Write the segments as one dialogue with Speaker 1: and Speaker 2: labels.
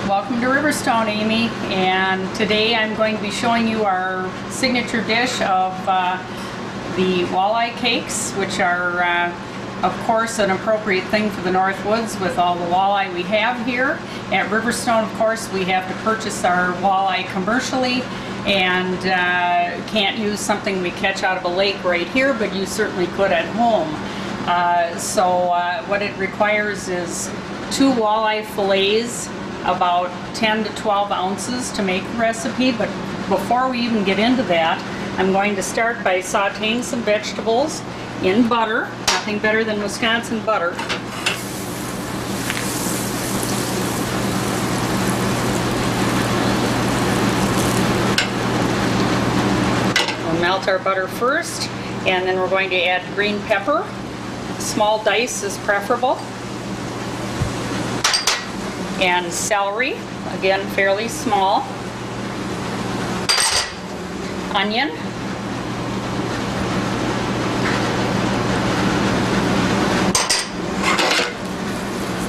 Speaker 1: Welcome to Riverstone, Amy, and today I'm going to be showing you our signature dish of the walleye cakes, which are of course an appropriate thing for the North Woods with all the walleye we have here. At Riverstone, of course, we have to purchase our walleye commercially and can't use something we catch out of a lake right here, but you certainly could at home. So what it requires is 2 walleye fillets, about 10 to 12 ounces to make the recipe. But before we even get into that, I'm going to start by sauteing some vegetables in butter. Nothing better than Wisconsin butter. We'll melt our butter first, and then we're going to add green pepper. Small dice is preferable. And celery, again fairly small. Onion.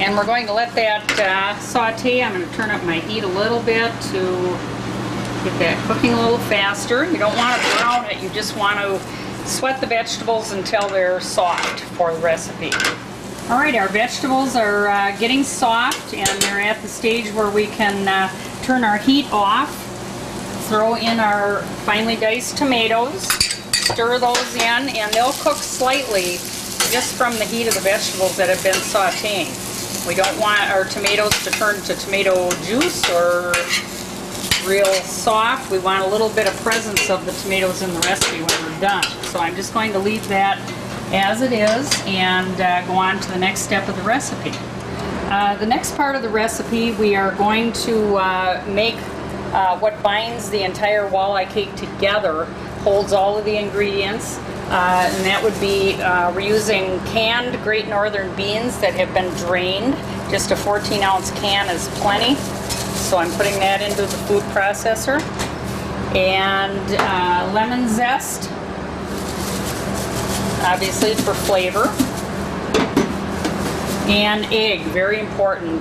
Speaker 1: And we're going to let that saute. I'm going to turn up my heat a little bit to get that cooking a little faster. You don't want to brown it, you just want to sweat the vegetables until they're soft for the recipe. Alright, our vegetables are getting soft, and they're at the stage where we can turn our heat off, throw in our finely diced tomatoes, stir those in, and they'll cook slightly just from the heat of the vegetables that have been sauteing. We don't want our tomatoes to turn to tomato juice or real soft. We want a little bit of presence of the tomatoes in the recipe when we're done. So I'm just going to leave that as it is and go on to the next step of the recipe. The next part of the recipe, we are going to make what binds the entire walleye cake together, holds all of the ingredients, and that would be we're using canned Great Northern beans that have been drained. Just a 14-ounce can is plenty, so I'm putting that into the food processor. And lemon zest, obviously for flavor, and egg, very important.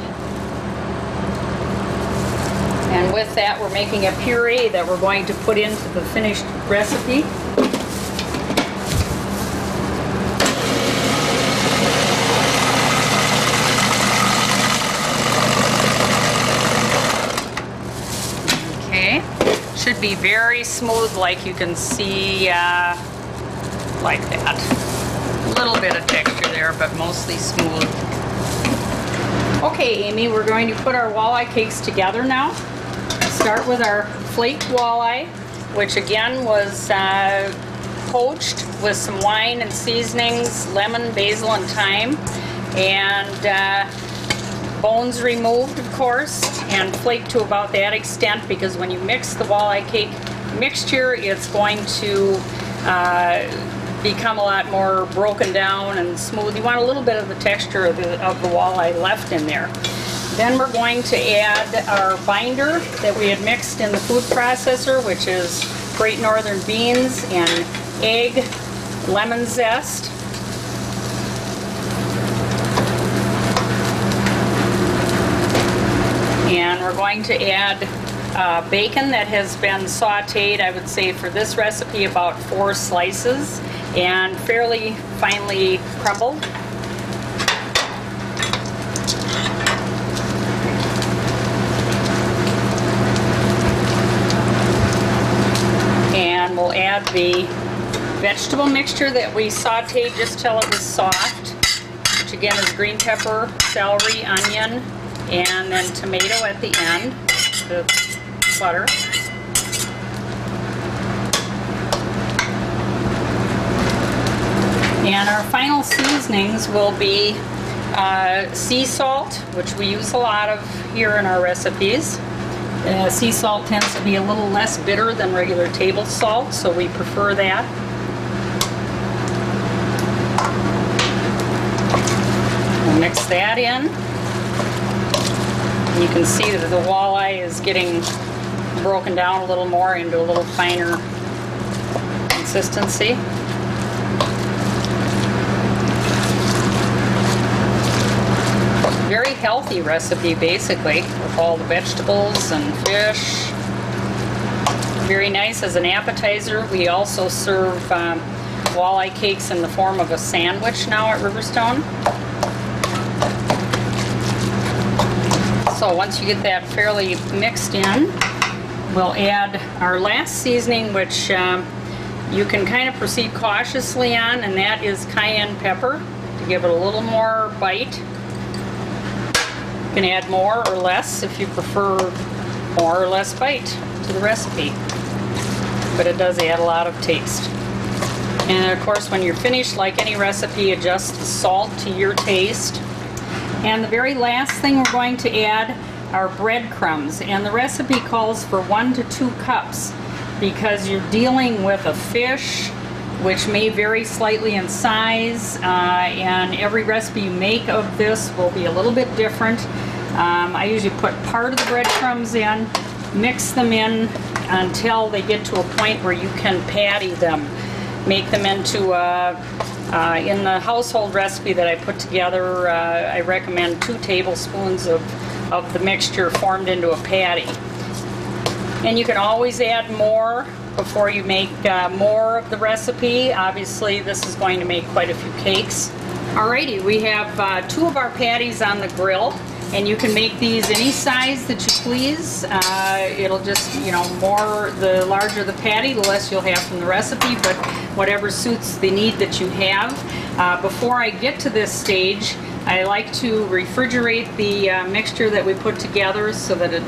Speaker 1: And with that, we're making a puree that we're going to put into the finished recipe. Okay, should be very smooth, like you can see. Like that. A little bit of texture there, but mostly smooth. Okay, Amy, we're going to put our walleye cakes together now. Start with our flaked walleye, which again was poached with some wine and seasonings, lemon, basil, and thyme, and bones removed, of course, and flaked to about that extent, because when you mix the walleye cake mixture, it's going to become a lot more broken down and smooth. You want a little bit of the texture of the walleye left in there. Then we're going to add our binder that we had mixed in the food processor, which is Great Northern beans and egg, lemon zest, and we're going to add bacon that has been sauteed, I would say for this recipe about 4 slices, and fairly finely crumbled. And we'll add the vegetable mixture that we sauteed just till it was soft, which again is green pepper, celery, onion, and then tomato at the end, the butter. And our final seasonings will be sea salt, which we use a lot of here in our recipes. Sea salt tends to be a little less bitter than regular table salt, so we prefer that. We'll mix that in. You can see that the walleye is getting broken down a little more into a little finer consistency. very healthy recipe, basically, with all the vegetables and fish. Very nice as an appetizer. We also serve walleye cakes in the form of a sandwich now at Riverstone. So once you get that fairly mixed in, we'll add our last seasoning, which you can kind of proceed cautiously on, and that is cayenne pepper to give it a little more bite. You can add more or less if you prefer more or less bite to the recipe, but it does add a lot of taste. And of course, when you're finished, like any recipe, adjust the salt to your taste. And the very last thing we're going to add are breadcrumbs, and the recipe calls for 1 to 2 cups because you're dealing with a fish which may vary slightly in size, and every recipe you make of this will be a little bit different. I usually put part of the breadcrumbs in, mix them in until they get to a point where you can patty them. Make them into, in the household recipe that I put together, I recommend 2 tablespoons of the mixture formed into a patty. And you can always add more before you make more of the recipe. Obviously, this is going to make quite a few cakes. Alrighty, we have 2 of our patties on the grill, and you can make these any size that you please. It'll just, you know, the larger the patty, the less you'll have from the recipe, but whatever suits the need that you have. Before I get to this stage, I like to refrigerate the mixture that we put together so that it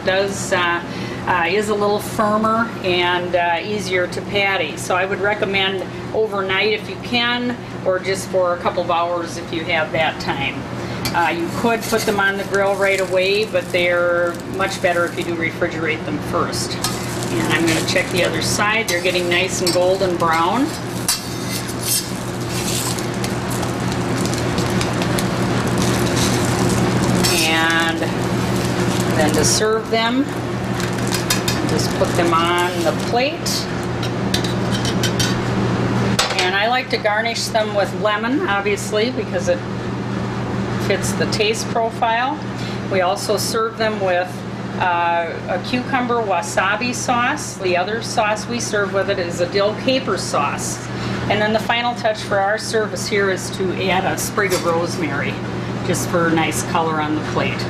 Speaker 1: is a little firmer and easier to patty. So I would recommend overnight if you can, or just for a couple of hours if you have that time. You could put them on the grill right away, but they're much better if you do refrigerate them first. And I'm going to check the other side. They're getting nice and golden brown. And then to serve them, just put them on the plate. And I like to garnish them with lemon, obviously, because it fits the taste profile. We also serve them with a cucumber wasabi sauce. The other sauce we serve with it is a dill caper sauce. And then the final touch for our service here is to add a sprig of rosemary, just for nice color on the plate.